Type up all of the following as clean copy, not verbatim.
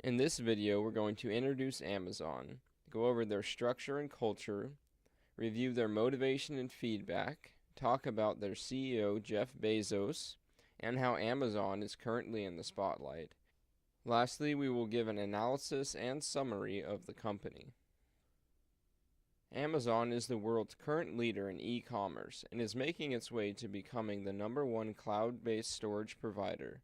In this video, we're going to introduce Amazon, go over their structure and culture, review their motivation and feedback, talk about their CEO, Jeff Bezos, and how Amazon is currently in the spotlight. Lastly, we will give an analysis and summary of the company. Amazon is the world's current leader in e-commerce and is making its way to becoming the #1 cloud-based storage provider.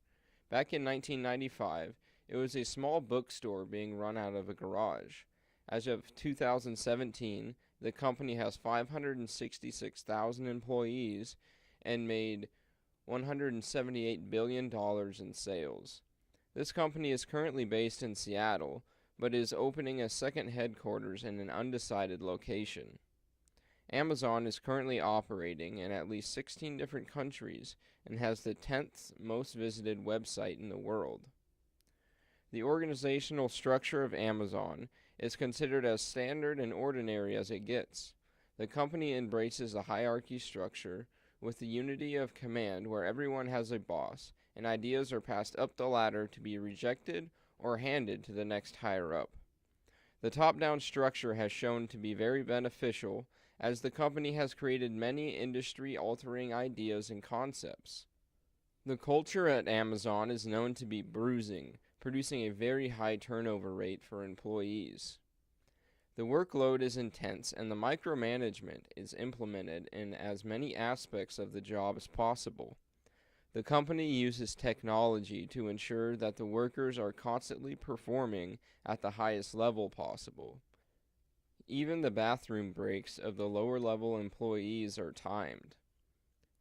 Back in 1995, it was a small bookstore being run out of a garage. As of 2017, the company has 566,000 employees and made $178 billion in sales. This company is currently based in Seattle, but is opening a second headquarters in an undecided location. Amazon is currently operating in at least 16 different countries and has the 10th most visited website in the world. The organizational structure of Amazon is considered as standard and ordinary as it gets. The company embraces a hierarchy structure with the unity of command where everyone has a boss and ideas are passed up the ladder to be rejected or handed to the next higher up. The top-down structure has shown to be very beneficial as the company has created many industry-altering ideas and concepts. The culture at Amazon is known to be bruising, producing a very high turnover rate for employees. The workload is intense and the micromanagement is implemented in as many aspects of the job as possible. The company uses technology to ensure that the workers are constantly performing at the highest level possible. Even the bathroom breaks of the lower level employees are timed.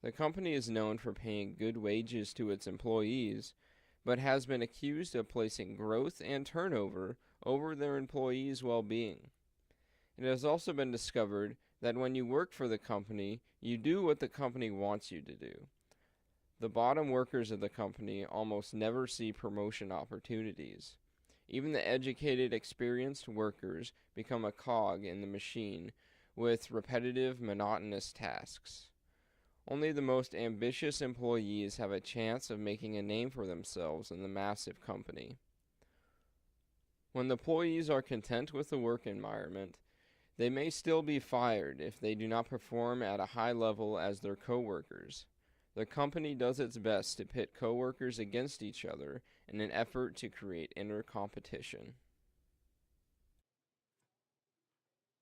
The company is known for paying good wages to its employees, but has been accused of placing growth and turnover over their employees' well-being. It has also been discovered that when you work for the company, you do what the company wants you to do. The bottom workers of the company almost never see promotion opportunities. Even the educated, experienced workers become a cog in the machine with repetitive, monotonous tasks. Only the most ambitious employees have a chance of making a name for themselves in the massive company. When the employees are content with the work environment, they may still be fired if they do not perform at a high level as their coworkers. The company does its best to pit coworkers against each other in an effort to create inner competition.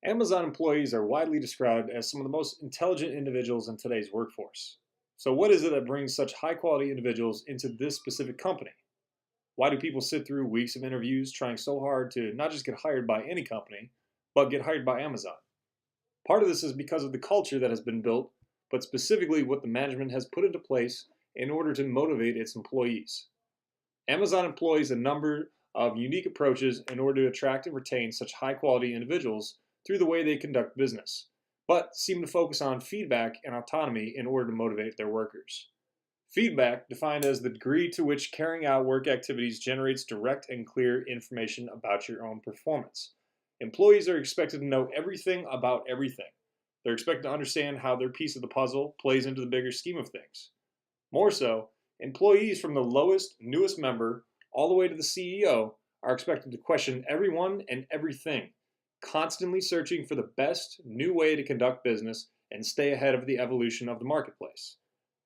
Amazon employees are widely described as some of the most intelligent individuals in today's workforce. So, what is it that brings such high quality individuals into this specific company? Why do people sit through weeks of interviews trying so hard to not just get hired by any company, but get hired by Amazon? Part of this is because of the culture that has been built, but specifically what the management has put into place in order to motivate its employees. Amazon employs a number of unique approaches in order to attract and retain such high quality individuals through the way they conduct business, but seem to focus on feedback and autonomy in order to motivate their workers. Feedback, defined as the degree to which carrying out work activities generates direct and clear information about your own performance. Employees are expected to know everything about everything. They're expected to understand how their piece of the puzzle plays into the bigger scheme of things. More so, employees from the lowest, newest member all the way to the CEO are expected to question everyone and everything, constantly searching for the best new way to conduct business and stay ahead of the evolution of the marketplace.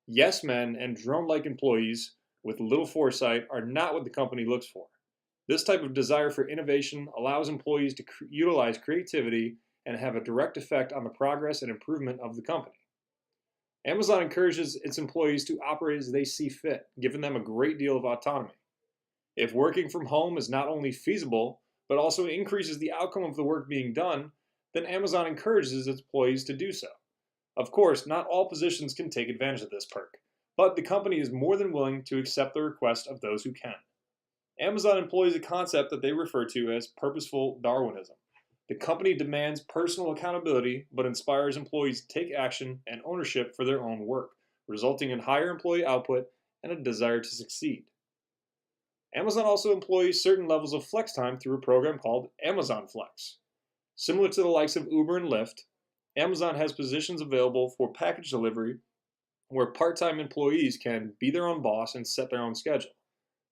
Yes men and drone-like employees with little foresight are not what the company looks for. This type of desire for innovation allows employees to utilize creativity and have a direct effect on the progress and improvement of the company. Amazon encourages its employees to operate as they see fit, giving them a great deal of autonomy. If working from home is not only feasible, but also increases the outcome of the work being done, then Amazon encourages its employees to do so. Of course, not all positions can take advantage of this perk, but the company is more than willing to accept the request of those who can. Amazon employs a concept that they refer to as purposeful Darwinism. The company demands personal accountability, but inspires employees to take action and ownership for their own work, resulting in higher employee output and a desire to succeed. Amazon also employs certain levels of flex time through a program called Amazon Flex. Similar to the likes of Uber and Lyft, Amazon has positions available for package delivery where part-time employees can be their own boss and set their own schedule.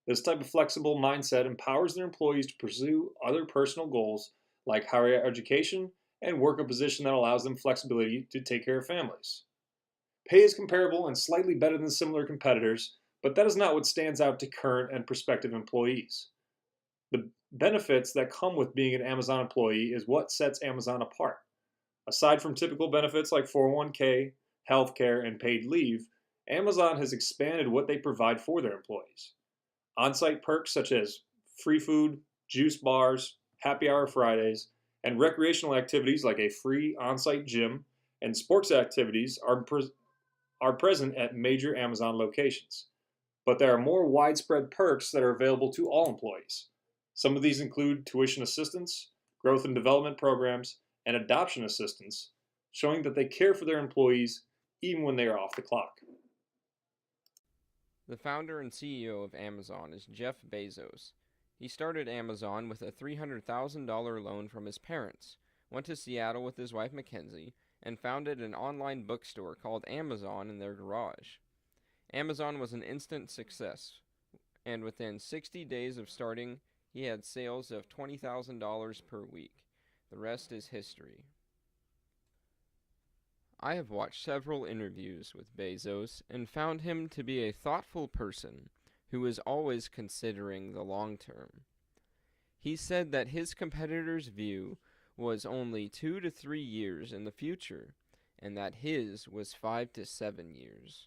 This type of flexible mindset empowers their employees to pursue other personal goals like higher education and work a position that allows them flexibility to take care of families. Pay is comparable and slightly better than similar competitors, but that is not what stands out to current and prospective employees. The benefits that come with being an Amazon employee is what sets Amazon apart. Aside from typical benefits like 401k, healthcare, and paid leave, Amazon has expanded what they provide for their employees. On site perks such as free food, juice bars, happy hour Fridays, and recreational activities like a free on site gym and sports activities are present at major Amazon locations. But there are more widespread perks that are available to all employees. Some of these include tuition assistance, growth and development programs, and adoption assistance, showing that they care for their employees even when they are off the clock. The founder and CEO of Amazon is Jeff Bezos. He started Amazon with a $300,000 loan from his parents, went to Seattle with his wife Mackenzie, and founded an online bookstore called Amazon in their garage. Amazon was an instant success, and within 60 days of starting, he had sales of $20,000 per week. The rest is history. I have watched several interviews with Bezos and found him to be a thoughtful person who is always considering the long term. He said that his competitors' view was only 2 to 3 years in the future, and that his was 5 to 7 years.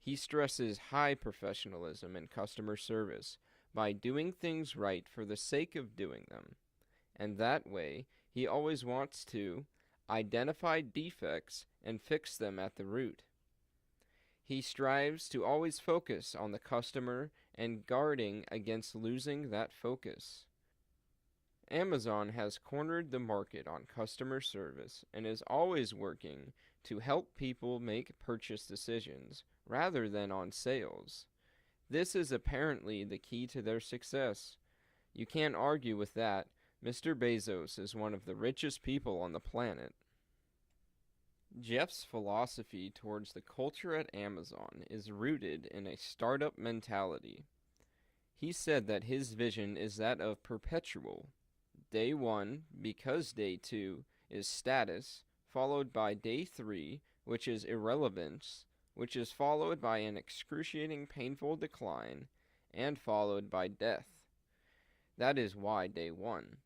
He stresses high professionalism and customer service by doing things right for the sake of doing them, and that way he always wants to identify defects and fix them at the root. He strives to always focus on the customer and guarding against losing that focus. Amazon has cornered the market on customer service and is always working to help people make purchase decisions rather than on sales. This is apparently the key to their success. You can't argue with that. Mr. Bezos is one of the richest people on the planet. Jeff's philosophy towards the culture at Amazon is rooted in a startup mentality. He said that his vision is that of perpetual. Day 1, because day 2 is status, followed by day 3, which is irrelevance, which is followed by an excruciating painful decline, and followed by death. That is why day 1.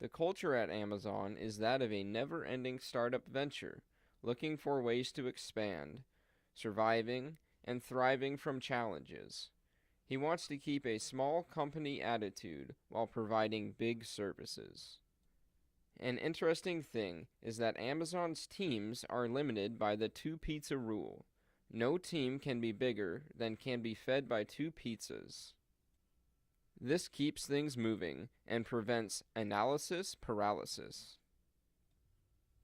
The culture at Amazon is that of a never-ending startup venture, looking for ways to expand, surviving, and thriving from challenges. He wants to keep a small company attitude while providing big services. An interesting thing is that Amazon's teams are limited by the 2-pizza rule. No team can be bigger than can be fed by 2 pizzas. This keeps things moving and prevents analysis paralysis.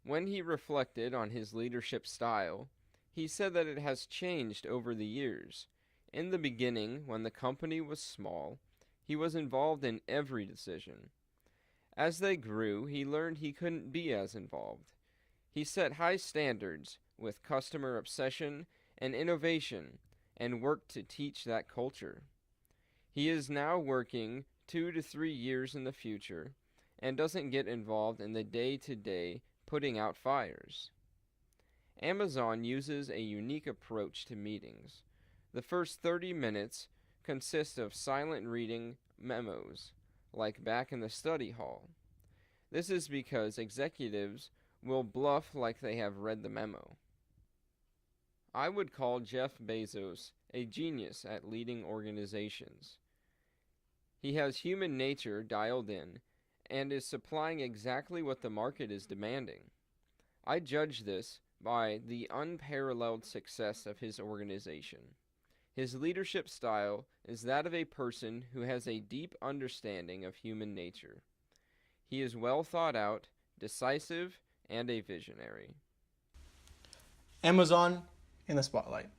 When he reflected on his leadership style, he said that it has changed over the years. In the beginning, when the company was small, he was involved in every decision. As they grew, he learned he couldn't be as involved. He set high standards with customer obsession and innovation and worked to teach that culture. He is now working 2 to 3 years in the future and doesn't get involved in the day-to-day putting out fires. Amazon uses a unique approach to meetings. The first 30 minutes consist of silent reading memos, like back in the study hall. This is because executives will bluff like they have read the memo. I would call Jeff Bezos a genius at leading organizations. He has human nature dialed in and is supplying exactly what the market is demanding. I judge this by the unparalleled success of his organization. His leadership style is that of a person who has a deep understanding of human nature. He is well thought out, decisive, and a visionary. Amazon in the spotlight.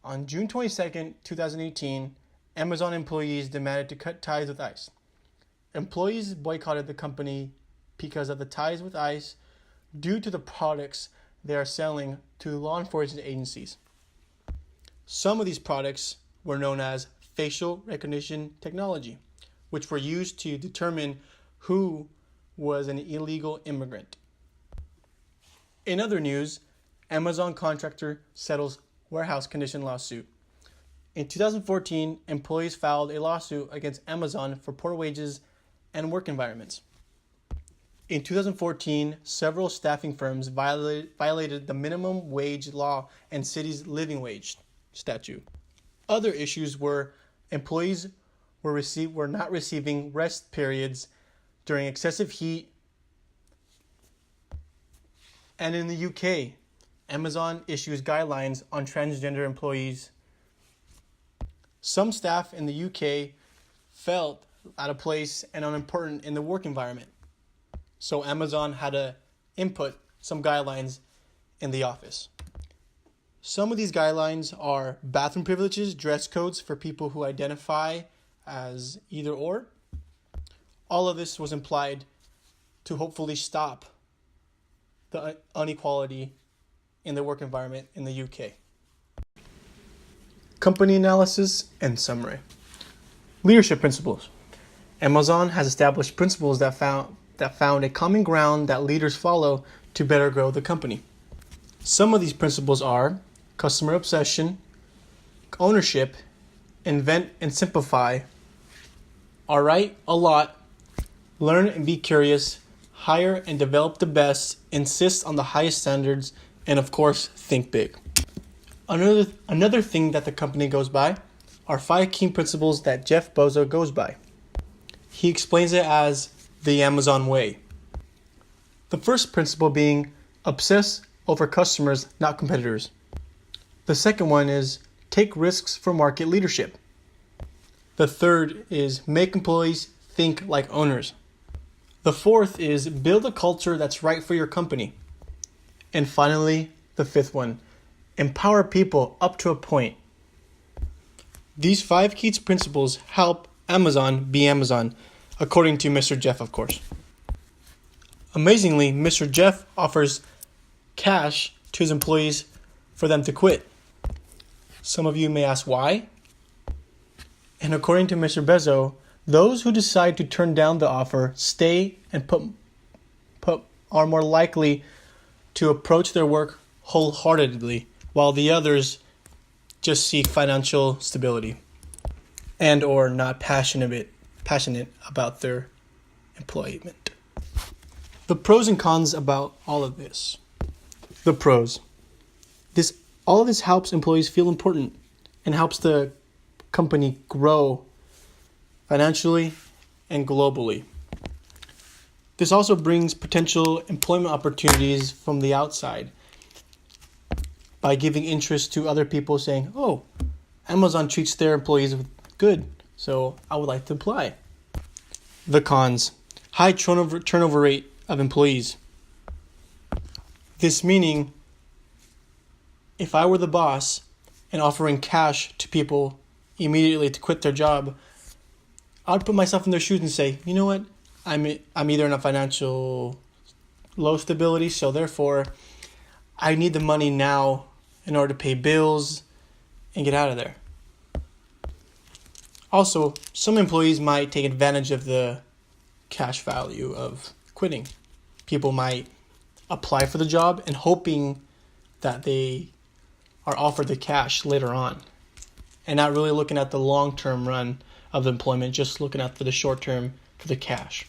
On June 22, 2018, Amazon employees demanded to cut ties with ICE. Employees boycotted the company because of the ties with ICE due to the products they are selling to law enforcement agencies. Some of these products were known as facial recognition technology, which were used to determine who was an illegal immigrant. In other news, Amazon contractor settles warehouse condition lawsuit. In 2014, employees filed a lawsuit against Amazon for poor wages and work environments. In 2014, several staffing firms violated the minimum wage law and city's living wage statute. Other issues were employees were not receiving rest periods during excessive heat. And in the UK, Amazon issues guidelines on transgender employees. Some staff in the UK felt out of place and unimportant in the work environment. So Amazon had to input some guidelines in the office. Some of these guidelines are bathroom privileges, dress codes for people who identify as either or. All of this was implied to hopefully stop the inequality in the work environment in the UK. Company analysis and summary. Leadership principles. Amazon has established principles that found a common ground that leaders follow to better grow the company. Some of these principles are customer obsession, ownership, invent and simplify, alright, a lot, learn and be curious, hire and develop the best, insist on the highest standards, and of course, think big. Another thing that the company goes by are 5 key principles that Jeff Bezos goes by. He explains it as the Amazon way. The first principle being obsess over customers, not competitors. The second one is take risks for market leadership. The third is make employees think like owners. The fourth is build a culture that's right for your company. And finally, the fifth one, empower people up to a point. These 5 key principles help Amazon be Amazon, according to Mr. Jeff, of course. Amazingly, Mr. Jeff offers cash to his employees for them to quit. Some of you may ask why. And according to Mr. Bezos, those who decide to turn down the offer stay and are more likely to approach their work wholeheartedly, while the others just seek financial stability and or not passionate about their employment. The pros and cons about all of this. The pros. All of this helps employees feel important and helps the company grow financially and globally. This also brings potential employment opportunities from the outside by giving interest to other people saying, oh, Amazon treats their employees good, so I would like to apply. The cons. High turnover rate of employees. This meaning, if I were the boss and offering cash to people immediately to quit their job, I'd put myself in their shoes and say, you know what? I'm either in a financial low stability, so therefore I need the money now in order to pay bills and get out of there. Also, some employees might take advantage of the cash value of quitting. People might apply for the job and hoping that they are offered the cash later on and not really looking at the long-term run of the employment, just looking at for the short term for the cash.